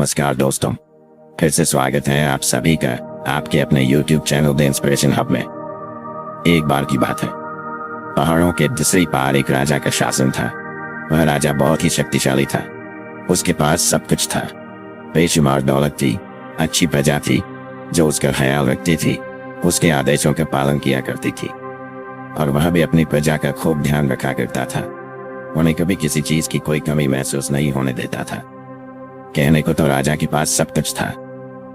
नमस्कार दोस्तों, फिर से स्वागत है आप सभी का आपके अपने YouTube channel the inspiration hub में। एक बार की बात है, पहाड़ों के दूसरी पार एक राजा का शासन था। वह राजा बहुत ही शक्तिशाली था। उसके पास सब कुछ था, बेशुमार दौलत थी, अच्छी प्रजा थी जो उसका ख्याल रखती थी, उसके आदेशों का पालन किया करती थी, और वह भी अपनी प्रजा का खूब ध्यान रखा करता था। उन्हें कभी किसी चीज की कोई कमी महसूस नहीं होने देता था। कहने को तो राजा के पास सब कुछ था,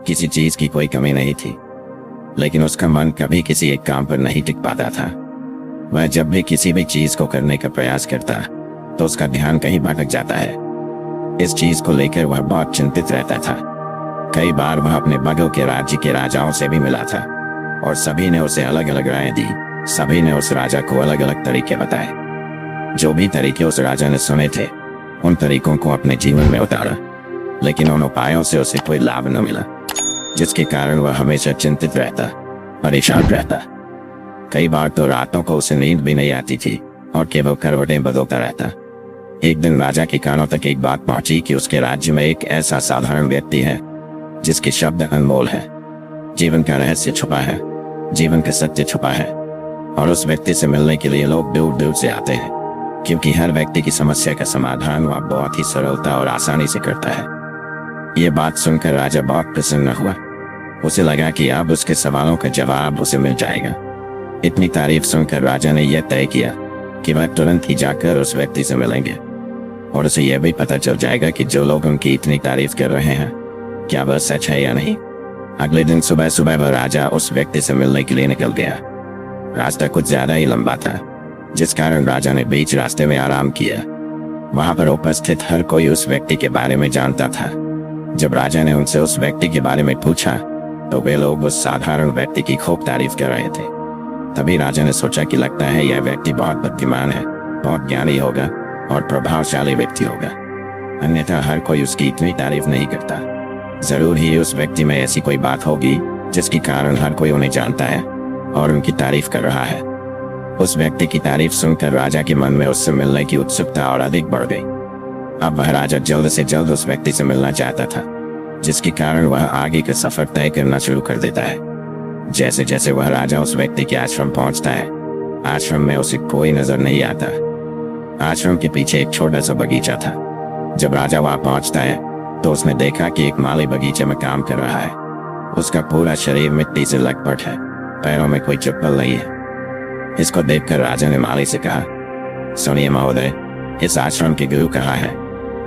किसी चीज की कोई कमी नहीं थी, लेकिन उसका मन कभी किसी एक काम पर नहीं टिक पाता था। वह जब भी किसी भी चीज को करने का प्रयास करता तो उसका ध्यान कहीं भटक जाता है। इस चीज को लेकर वह बहुत चिंतित रहता था। कई बार वह अपने बगल के राज्य के राजाओं से भी मिला था और सभी ने उसे अलग अलग राय दी। सभी ने उस राजा को अलग अलग तरीके बताए। जो भी तरीके उस राजा ने सुने थे, उन तरीकों को अपने जीवन में उतारा, लेकिन उन उपायों से उसे कोई लाभ न मिला, जिसके कारण वह हमेशा चिंतित रहता, परेशान रहता। कई बार तो रातों को उसे नींद भी नहीं आती थी और केवल करवटें बदलता रहता। एक दिन राजा के कानों तक एक बात पहुंची कि उसके राज्य में एक ऐसा साधारण व्यक्ति है जिसके शब्द अनमोल है, जीवन का रहस्य छुपा है, जीवन का सत्य छुपा है, और उस व्यक्ति से मिलने के लिए लोग दूर दूर से आते हैं, क्योंकि हर व्यक्ति की समस्या का समाधान वह बहुत ही सरलता और आसानी से करता है। ये बात सुनकर राजा बहुत प्रसन्न हुआ। उसे लगा कि अब उसके सवालों का जवाब उसे मिल जाएगा। इतनी तारीफ सुनकर राजा ने यह तय किया कि वह तुरंत ही जाकर उस व्यक्ति से मिलेंगे, और उसे यह भी पता चल जाएगा कि जो लोग उनकी इतनी तारीफ कर रहे हैं, क्या वह सच है या नहीं। अगले दिन सुबह सुबह वह राजा उस व्यक्ति से मिलने के लिए निकल गया। रास्ता कुछ ज्यादा ही लंबा था, जिस कारण राजा ने बीच रास्ते में आराम किया। वहां पर उपस्थित हर कोई उस व्यक्ति के बारे में जानता था। जब राजा ने उनसे उस व्यक्ति के बारे में पूछा तो वे लोग उस साधारण व्यक्ति की खूब तारीफ कर रहे थे। तभी राजा ने सोचा कि लगता है यह व्यक्ति बहुत बुद्धिमान है, बहुत ज्ञानी होगा और प्रभावशाली व्यक्ति होगा, अन्यथा हर कोई उसकी इतनी तारीफ नहीं करता। जरूर ही उस व्यक्ति में ऐसी कोई बात होगी जिसके कारण हर कोई उन्हें जानता है और उनकी तारीफ कर रहा है। उस व्यक्ति की तारीफ सुनकर राजा के मन में उससे मिलने की उत्सुकता और अधिक बढ़ गई। अब वह राजा जल्द से जल्द उस व्यक्ति से मिलना चाहता था, जिसके कारण वह आगे का सफर तय करना शुरू कर देता है। जैसे जैसे वह राजा उस व्यक्ति के आश्रम पहुंचता है, आश्रम में उसे कोई नजर नहीं आता। आश्रम के पीछे एक छोटा सा बगीचा था। जब राजा वहां पहुंचता है तो उसने देखा कि एक माली बगीचे में काम कर रहा है। उसका पूरा शरीर मिट्टी से लटपट है, पैरों में कोई चप्पल नहीं है। इसको देखकर राजा ने माली से कहा, सुनिए महोदय, इस आश्रम के गुरु कहाँ है?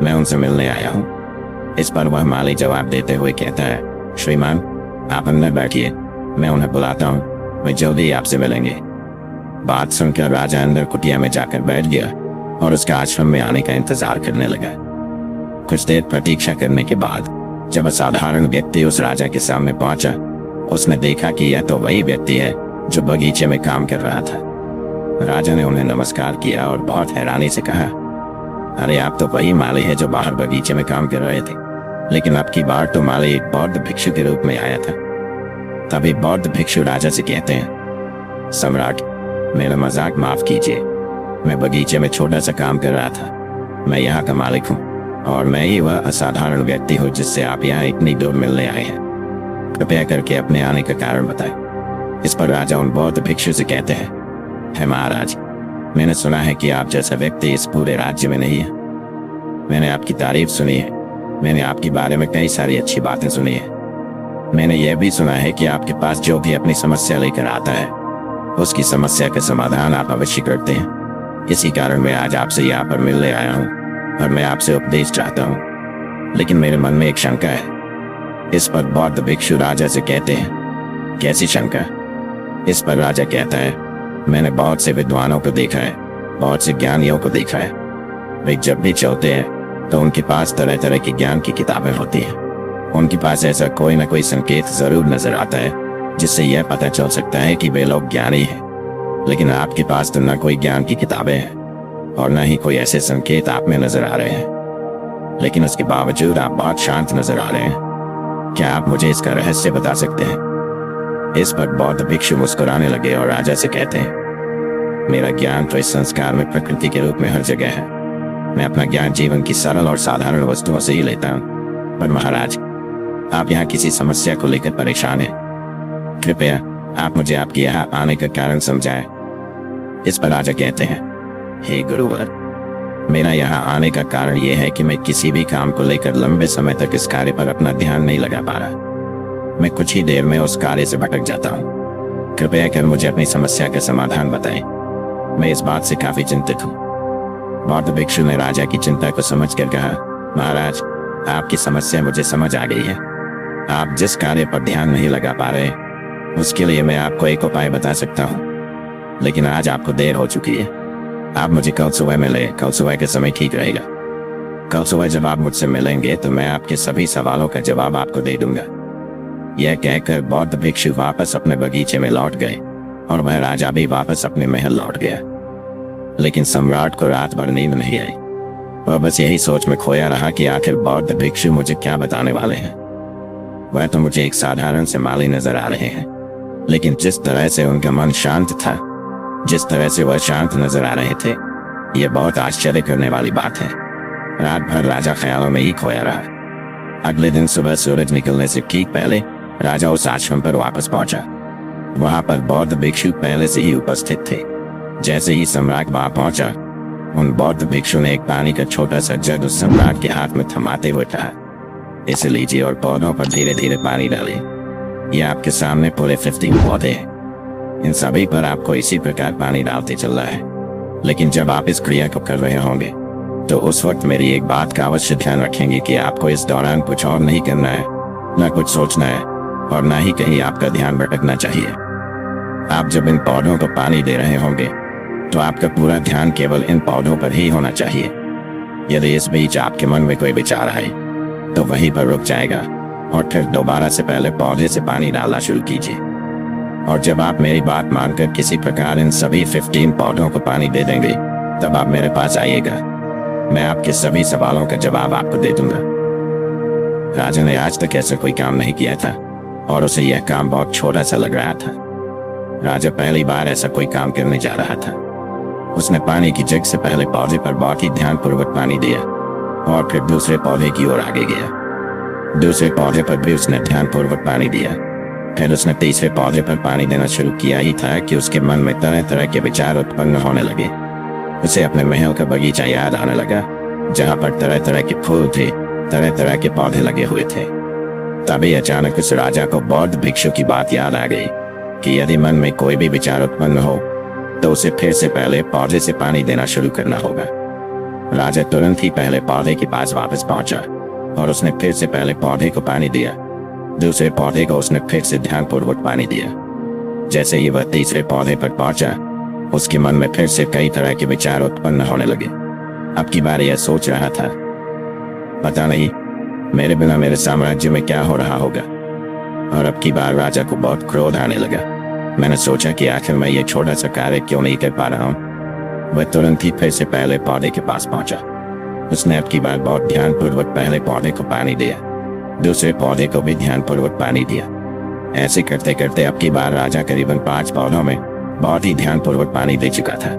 मैं उनसे मिलने आया हूँ। इस पर वह माली जवाब देते हुए कहता है, श्रीमान आप अंदर बैठिए, मैं उन्हें बुलाता हूँ, वे जल्दी ही आपसे मिलेंगे। बात सुनकर राजा अंदर कुटिया में जाकर बैठ गया और उसके आश्रम में आने का इंतजार करने लगा। कुछ देर प्रतीक्षा करने के बाद जब असाधारण व्यक्ति उस राजा के सामने पहुंचा, उसने देखा कि यह तो वही व्यक्ति है जो बगीचे में काम कर रहा था। राजा ने उन्हें नमस्कार किया और बहुत हैरानी से कहा, अरे आप तो वही माली है जो बाहर बगीचे में काम कर रहे थे, लेकिन अब की बार तो माली एक बौद्ध भिक्षु के रूप में आया था। तभी बौद्ध भिक्षु राजा से कहते हैं, सम्राट मेरा मजाक माफ कीजिए, मैं बगीचे में छोटा सा काम कर रहा था। मैं यहाँ का मालिक हूँ और मैं ही वह असाधारण व्यक्ति हूँ जिससे आप यहाँ इतनी दूर मिलने आए हैं। कृपया करके अपने आने का कारण बताएं। इस पर राजा उन बौद्ध भिक्षु से कहते हैं, है महाराज, मैंने सुना है कि आप जैसा व्यक्ति इस पूरे राज्य में नहीं है। मैंने आपकी तारीफ सुनी है, मैंने आपके बारे में कई सारी अच्छी बातें सुनी है। मैंने यह भी सुना है कि आपके पास जो भी अपनी समस्या लेकर आता है, उसकी समस्या का समाधान आप अवश्य करते हैं। इसी कारण मैं आज आपसे यहाँ पर मिलने आया हूँ और मैं आपसे उपदेश चाहता हूँ, लेकिन मेरे मन में एक शंका है। इस पर बौद्ध भिक्षु राजा से कहते हैं, कैसी शंका? इस पर राजा कहता है, मैंने बहुत से विद्वानों को देखा है, बहुत से ज्ञानियों को देखा है। वे जब भी चलते हैं तो उनके पास तरह तरह की ज्ञान की किताबें होती हैं। उनके पास ऐसा कोई ना कोई संकेत जरूर नजर आता है जिससे यह पता चल सकता है कि वे लोग ज्ञानी हैं। लेकिन आपके पास तो न कोई ज्ञान की किताबें हैं और न ही कोई ऐसे संकेत आप में नजर आ रहे हैं, लेकिन उसके बावजूद आप बहुत शांत नजर आ रहे हैं। क्या आप मुझे इसका रहस्य बता सकते हैं? इस पर बौद्ध भिक्षु मुस्कुराने लगे और राजा से कहते हैं, मेरा ज्ञान तो इस संस्कार में प्रकृति के रूप में हर जगह है। मैं अपना ज्ञान जीवन की सरल और साधारण वस्तुओं से ही लेता हूँ। पर महाराज, आप यहाँ किसी समस्या को लेकर परेशान हैं। कृपया आप मुझे आपके यहाँ आने का कारण समझाएं। इस पर राजा कहते हैं, हे गुरुवर, मेरा यहाँ आने का कारण यह है कि मैं किसी भी काम को लेकर लंबे समय तक इस कार्य पर अपना ध्यान नहीं लगा पा रहा। मैं कुछ ही देर में उस कार्य से भटक जाता हूँ। कृपया कर मुझे अपनी समस्या का समाधान बताएं। मैं इस बात से काफी चिंतित हूँ। बौद्ध भिक्षु ने राजा की चिंता को समझकर कहा, महाराज, आपकी समस्या मुझे समझ आ गई है। आप जिस कार्य पर ध्यान नहीं लगा पा रहे, उसके लिए मैं आपको एक उपाय बता सकता हूँ, लेकिन आज आपको देर हो चुकी है। आप मुझे कल सुबह मिलें। कल सुबह के समय ठीक रहेगा। कल सुबह जब आप मुझसे मिलेंगे तो मैं आपके सभी सवालों का जवाब आपको दे दूंगा। यह कहकर बौद्ध भिक्षु वापस अपने बगीचे में लौट गए और वह राजा भी वापस अपने महल लौट गया। लेकिन सम्राट को रात भर नींद नहीं आई। वह बस यही सोच में खोया रहा कि आखिर बौद्ध भिक्षु मुझे क्या बताने वाले हैं। वह तो मुझे एक साधारण से माली नजर आ रहे हैं, लेकिन जिस तरह से उनका मन शांत था, जिस तरह से वह शांत नजर आ रहे थे, यह बहुत आश्चर्य करने वाली बात है। रात भर राजा ख्यालों में ही खोया रहा। अगले दिन सुबह सूरज निकलने से ठीक पहले राजा उस आश्रम पर वापस पहुंचा। वहां पर बौद्ध भिक्षु पहले से ही उपस्थित थे। जैसे ही सम्राट वहां पहुंचा, उन बौद्ध भिक्षु ने एक पानी का छोटा सा जग उस सम्राट के हाथ में थमाते हुए कहा, इसे लीजिए और पौधों पर धीरे धीरे पानी डालिए। यह आपके सामने पूरे 15 पौधे हैं। इन सभी पर आपको इसी प्रकार पानी डालते चलना है। लेकिन जब आप इस क्रिया को कर रहे होंगे तो उस वक्त मेरी एक बात का अवश्य ध्यान रखेंगे कि आपको इस दौरान कुछ और नहीं करना है, न कुछ सोचना है और न ही कहीं आपका ध्यान भटकना चाहिए। आप जब इन पौधों को पानी दे रहे होंगे तो आपका पूरा ध्यान केवल इन पौधों पर ही होना चाहिए। यदि इस बीच आपके मन में कोई विचार आए तो वहीं पर रुक जाएगा और फिर दोबारा से पहले पौधे से पानी डालना शुरू कीजिए। और जब आप मेरी बात मानकर किसी प्रकार इन सभी 15 पौधों को पानी दे देंगे, तब आप मेरे पास आइएगा। मैं आपके सभी सवालों का जवाब आपको दे दूंगा। राजा ने आज तक ऐसा कोई काम नहीं किया था और उसे यह काम बहुत छोटा सा लग रहा था। राजा पहली बार ऐसा कोई काम करने जा रहा था। उसने पानी की जग से पहले पौधे पर बहुत ही ध्यानपूर्वक पानी दिया और फिर दूसरे पौधे की ओर आगे गया। दूसरे पौधे पर भी उसने ध्यानपूर्वक पानी दिया। फिर उसने तीसरे पौधे पर पानी देना शुरू किया ही था कि उसके मन में तरह तरह के विचार उत्पन्न होने लगे। उसे अपने महल का बगीचा याद आने लगा, जहाँ पर तरह तरह के फूल थे, तरह तरह के पौधे लगे हुए थे। तभी अचानक उस राजा को बौद्ध भिक्षु की बात याद आ गई कि यदि मन में कोई भी विचार उत्पन्न हो तो उसे फिर से पहले पौधे से पानी देना शुरू करना होगा। राजा तुरंत ही पहले पौधे के पास वापस पहुंचा और उसने फिर से पहले पौधे को पानी दिया। दूसरे पौधे को उसने फिर से ध्यानपूर्वक पानी दिया। जैसे ही वह तीसरे पौधे पर पहुंचा, उसके मन में फिर से कई तरह के विचार उत्पन्न होने लगे। अब की बार यह सोच रहा था, पता नहीं मेरे बिना मेरे साम्राज्य में क्या हो रहा होगा। और अब की बार राजा को बहुत क्रोध आने लगा। मैंने सोचा कि आखिर मैं ये छोटा सा कार्य क्यों नहीं कर पा रहा हूँ। वह तुरंत ही फिर से पहले पौधे के पास पहुंचा। उसने अब की बार बहुत ध्यानपूर्वक पहले पौधे को पानी दिया, दूसरे पौधे को भी ध्यानपूर्वक पानी दिया। ऐसे करते करते अब की बार राजा करीबन 5 पौधों में बहुत ही ध्यानपूर्वक पानी दे चुका था।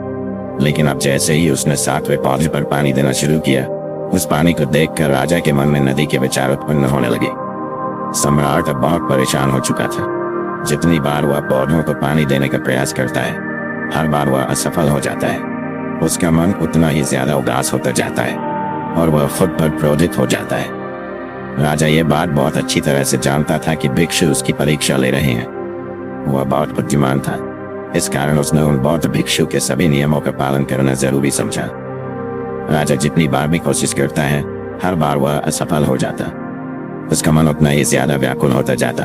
लेकिन अब जैसे ही उसने 7वें पौधे पर पानी देना शुरू किया, उस पानी को देखकर राजा के मन में नदी के विचार उत्पन्न होने लगे। सम्राट अब बहुत परेशान हो चुका था। जितनी बार वह पौधों को पानी देने का प्रयास करता है, हर बार वह असफल हो जाता है। उसका मन उतना ही ज्यादा उदास होता जाता है और वह खुद पर क्रोधित हो जाता है। राजा ये बात बहुत अच्छी तरह से जानता था कि भिक्षु उसकी परीक्षा ले रहे हैं। वह बहुत बुद्धिमान था, इस कारण उसने उन बौद्ध भिक्षु के सभी नियमों का पालन करना जरूरी समझा। राजा जितनी बार भी कोशिश करता है, हर बार वह असफल हो जाता। उसका मन उतना ही ज्यादा व्याकुल होता जाता।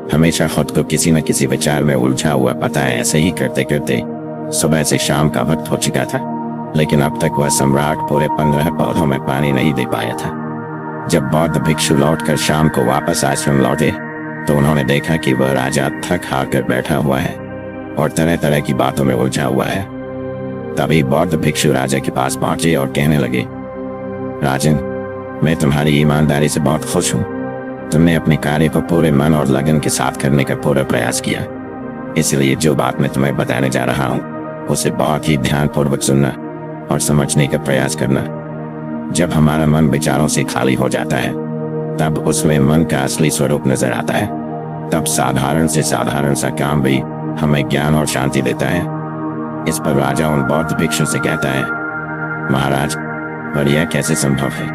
हमेशा खुद को किसी न किसी विचार में उलझा हुआ पता है। ऐसे ही करते करते सुबह से शाम का वक्त हो चुका था, लेकिन अब तक वह सम्राट पूरे 15 पौधों में पानी नहीं दे पाया था। जब बौद्ध भिक्षु लौटकर शाम को वापस आश्रम लौटे तो उन्होंने देखा कि वह राजा थक हार कर बैठा हुआ है और तरह तरह की बातों में उलझा हुआ है। तभी बौद्ध भिक्षु राजा के पास पहुंचे और कहने लगे, राजन, मैं तुम्हारी ईमानदारी से बहुत खुश हूँ। तुमने अपने कार्य को पूरे मन और लगन के साथ करने का पूरा प्रयास किया। इसलिए जो बात मैं तुम्हें बताने जा रहा हूँ, उसे बहुत ही ध्यानपूर्वक सुनना और समझने का प्रयास करना। जब हमारा मन विचारों से खाली हो जाता है तब उसमें मन का असली स्वरूप नजर आता है। तब साधारण से साधारण सा काम भी हमें ज्ञान और शांति देता है। इस पर राजा उन बौद्ध भिक्षु से कहता है, महाराज, पर यह कैसे संभव है?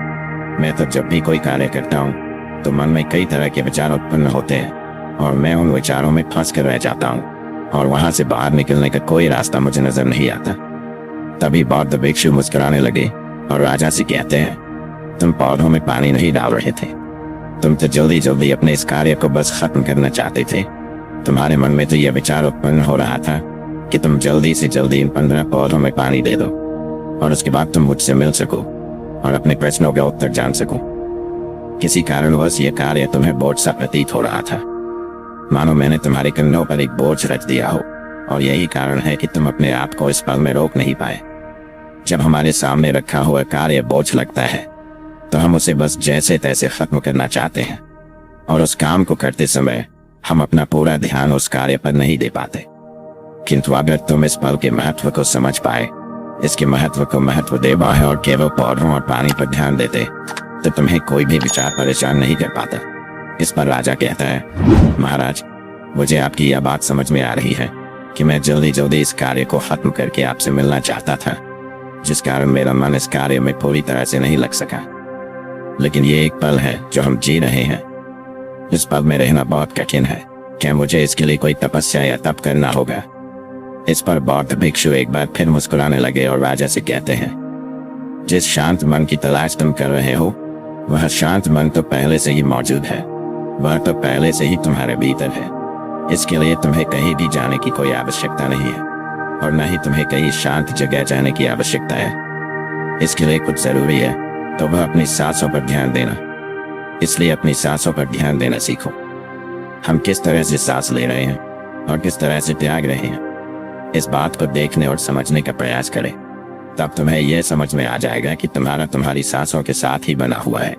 मैं तो जब भी कोई कार्य करता हूँ तो मन में कई तरह के विचार उत्पन्न होते हैं और मैं उन विचारों में फंस कर रह जाता हूँ और वहां से बाहर निकलने का कोई रास्ता मुझे नजर नहीं आता। तभी बौद्ध भिक्षु मुस्कुराने लगे और राजा से कहते हैं, तुम पौधों में पानी नहीं डाल रहे थे, तुम तो जल्दी जल्दी अपने इस कार्य को बस खत्म करना चाहते थे। तुम्हारे मन में तो यह विचार उत्पन्न हो रहा था कि तुम जल्दी से जल्दी इन 15 पौधों में पानी दे दो और उसके बाद तुम मुझसे मिल सको और अपने प्रश्नों का उत्तर जान सको। किसी कारणवश यह कार्य तुम्हें बोझ सा प्रतीत हो रहा था, मानो मैंने तुम्हारे कंधों पर एक बोझ रख दिया हो, और यही कारण है कि तुम अपने आप को इस पल में रोक नहीं पाए। जब हमारे सामने रखा हुआ कार्य बोझ लगता है तो हम उसे बस जैसे तैसे खत्म करना चाहते हैं और उस काम को करते समय हम अपना पूरा ध्यान उस कार्य पर नहीं दे पाते। किंतु अगर तुम इस पल के महत्व को समझ पाए, इसके महत्व को महत्व दे पाए और केवल पौधों और पानी पर ध्यान देते, तो तुम्हें कोई भी विचार परेशान नहीं कर पाता। इस पर राजा कहता है, महाराज, मुझे आपकी यह बात समझ में आ रही है कि मैं जल्दी जल्दी इस कार्य को खत्म करके आपसे मिलना चाहता था, जिस कारण मेरा मन इस कार्य में पूरी तरह से नहीं लग सका। लेकिन ये एक पल है जो हम जी रहे हैं। इस पल में रहना बहुत कठिन है। क्या मुझे इसके लिए कोई तपस्या या तप करना होगा? इस पर बौद्ध भिक्षु एक बार फिर मुस्कुराने लगे और राजा से कहते हैं, जिस शांत मन की तलाश तुम कर रहे हो, वह शांत मन तो पहले से ही मौजूद है। वह तो पहले से ही तुम्हारे भीतर है। इसके लिए तुम्हें कहीं भी जाने की कोई आवश्यकता नहीं है और न ही तुम्हें कहीं शांत जगह जाने की आवश्यकता है। इसके लिए कुछ जरूरी है तो वह अपनी सांसों पर ध्यान देना। इसलिए अपनी सांसों पर ध्यान देना सीखो। हम किस तरह से सांस ले रहे हैं और किस तरह से त्याग रहे हैं, इस बात को देखने और समझने का प्रयास करें। तब तुम्हें यह समझ में आ जाएगा कि तुम्हारी सांसों के साथ ही बना हुआ है।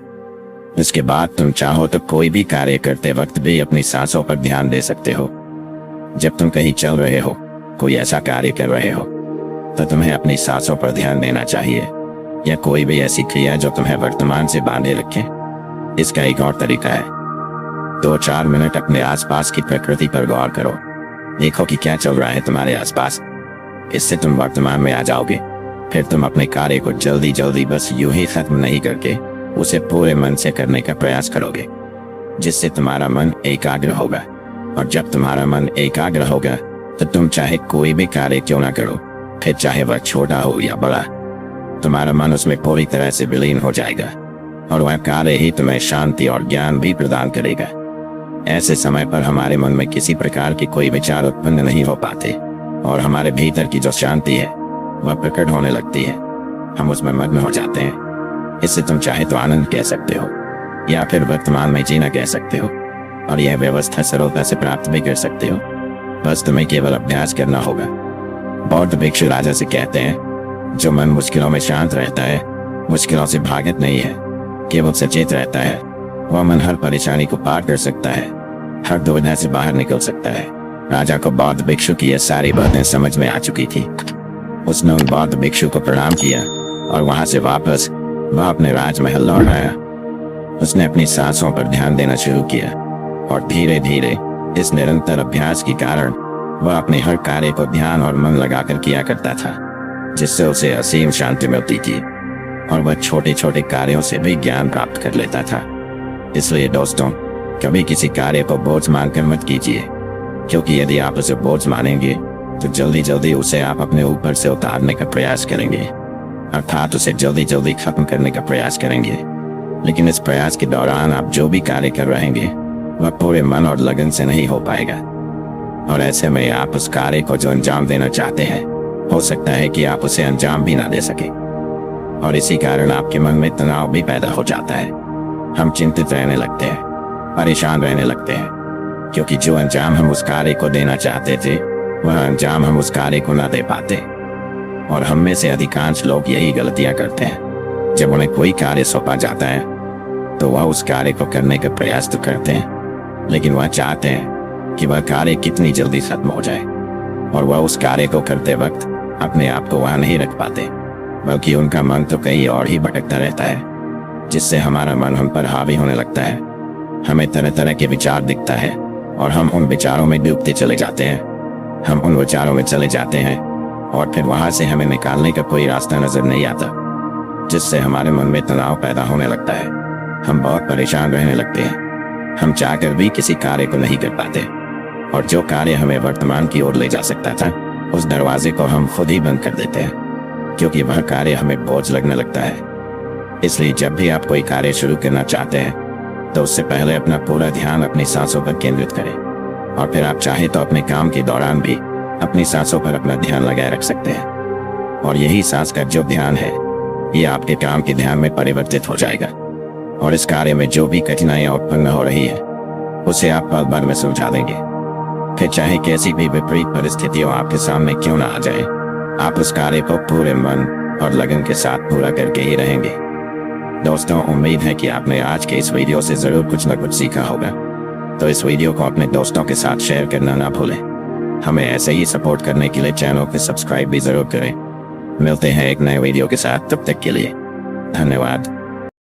इसके बाद तुम चाहो तो कोई भी कार्य करते वक्त भी अपनी सांसों पर ध्यान दे सकते हो। जब तुम कहीं चल रहे हो, कोई ऐसा कार्य कर रहे हो, तो तुम्हें अपनी सांसों पर ध्यान देना चाहिए, या कोई भी ऐसी क्रिया जो तुम्हें वर्तमान से बांधे रखे। इसका एक और तरीका है, 2-4 मिनट अपने आसपास की प्रकृति पर गौर करो। देखो कि क्या चल रहा है तुम्हारे आसपास। इससे तुम वर्तमान में आ जाओगे। फिर तुम अपने कार्य को जल्दी जल्दी बस यूं ही खत्म नहीं करके उसे पूरे मन से करने का प्रयास करोगे, जिससे तुम्हारा मन एकाग्र होगा। और जब तुम्हारा मन एकाग्र होगा तो तुम चाहे कोई भी कार्य क्यों ना करो, फिर चाहे वह छोटा हो या बड़ा, तुम्हारा मन उसमें पूरी तरह से विलीन हो जाएगा और वह कार्य ही तुम्हें शांति और ज्ञान भी प्रदान करेगा। ऐसे समय पर हमारे मन में किसी प्रकार के कोई विचार उत्पन्न नहीं हो पाते और हमारे भीतर की जो शांति है वह प्रकट होने लगती है। हम उसमें मग्न हो जाते हैं। इससे तुम चाहे तो आनंद कह सकते हो या फिर वर्तमान में जीना कह सकते हो, और यह व्यवस्था सरलता से प्राप्त भी कर सकते हो। बस तुम्हें केवल अभ्यास करना होगा। बौद्ध भिक्षु राजा से कहते हैं, जो मन मुश्किलों में शांत रहता है, मुश्किलों से भागत नहीं है, केवल सचेत रहता है, वह मन हर परेशानी को पार कर सकता है, हर दुविधा से बाहर निकल सकता है। राजा को बौद्ध भिक्षु की यह सारी बातें समझ में आ चुकी थी। उसने उन बौद्ध भिक्षु को प्रणाम किया और वहां से वापस वह अपने राजमहल लौट आया। उसने अपनी सांसों पर ध्यान देना शुरू किया और धीरे धीरे इस निरंतर अभ्यास के कारण वह अपने हर कार्य को ध्यान और मन लगाकर किया करता था, जिससे उसे असीम शांति मिलती थी और वह छोटे छोटे कार्यों से भी ज्ञान प्राप्त कर लेता था। इसलिए दोस्तों, कभी किसी कार्य को बोझ मानकर मत कीजिए, क्योंकि यदि आप उसे बोझ मानेंगे तो जल्दी जल्दी उसे आप अपने ऊपर से उतारने का प्रयास करेंगे, अर्थात उसे जल्दी जल्दी खत्म करने का प्रयास करेंगे। लेकिन इस प्रयास के दौरान आप जो भी कार्य कर रहेंगे वह पूरे मन और लगन से नहीं हो पाएगा, और ऐसे में आप उस कार्य को जो अंजाम देना चाहते हैं, हो सकता है कि आप उसे अंजाम भी ना दे सके, और इसी कारण आपके मन में तनाव भी पैदा हो जाता है। हम चिंतित रहने लगते हैं, परेशान रहने लगते हैं, क्योंकि जो अंजाम हम उस कार्य को देना चाहते थे वह अंजाम हम उस कार्य को ना दे पाते। और हम में से अधिकांश लोग यही गलतियां करते हैं। जब उन्हें कोई कार्य सौंपा जाता है तो वह उस कार्य को करने का प्रयास तो करते हैं, लेकिन वह चाहते हैं कि वह कार्य कितनी जल्दी खत्म हो जाए, और वह उस कार्य को करते वक्त अपने आप को वहां नहीं रख पाते, बल्कि उनका मन तो कहीं और ही भटकता रहता है। जिससे हमारा मन हम पर हावी होने लगता है। हमें तरह तरह के विचार दिखता है और हम उन विचारों में डूबते चले जाते हैं। हम उन विचारों में चले जाते हैं और फिर वहां से हमें निकालने का कोई रास्ता नजर नहीं आता, जिससे हमारे मन में तनाव पैदा होने लगता है। हम बहुत परेशान रहने लगते हैं। हम चाहकर भी किसी कार्य को नहीं कर पाते और जो कार्य हमें वर्तमान की ओर ले जा सकता था, उस दरवाजे को हम खुद ही बंद कर देते हैं, क्योंकि वह कार्य हमें बोझ लगने लगता है। इसलिए जब भी आप कोई कार्य शुरू करना चाहते हैं तो उससे पहले अपना पूरा ध्यान अपनी सांसों पर केंद्रित करें, और फिर आप चाहे तो अपने काम के दौरान भी अपनी सांसों पर अपना ध्यान लगाए रख सकते हैं। और यही सांस का जो ध्यान है, ये आपके काम के ध्यान में परिवर्तित हो जाएगा और इस कार्य में जो भी कठिनाइयां उत्पन्न हो रही है उसे आप पल भर में सुलझा देंगे। फिर चाहे कैसी भी विपरीत परिस्थितियों आपके सामने क्यों ना आ जाए, आप उस कार्य को पूरे मन और लगन के साथ पूरा करके ही रहेंगे। दोस्तों, उम्मीद है कि आपने आज के इस वीडियो से जरूर कुछ न कुछ सीखा होगा। तो इस वीडियो को अपने दोस्तों के साथ शेयर करना ना भूलें। हमें ऐसे ही सपोर्ट करने के लिए चैनल को सब्सक्राइब भी जरूर करें। मिलते हैं एक नए वीडियो के साथ, तब तक के लिए धन्यवाद।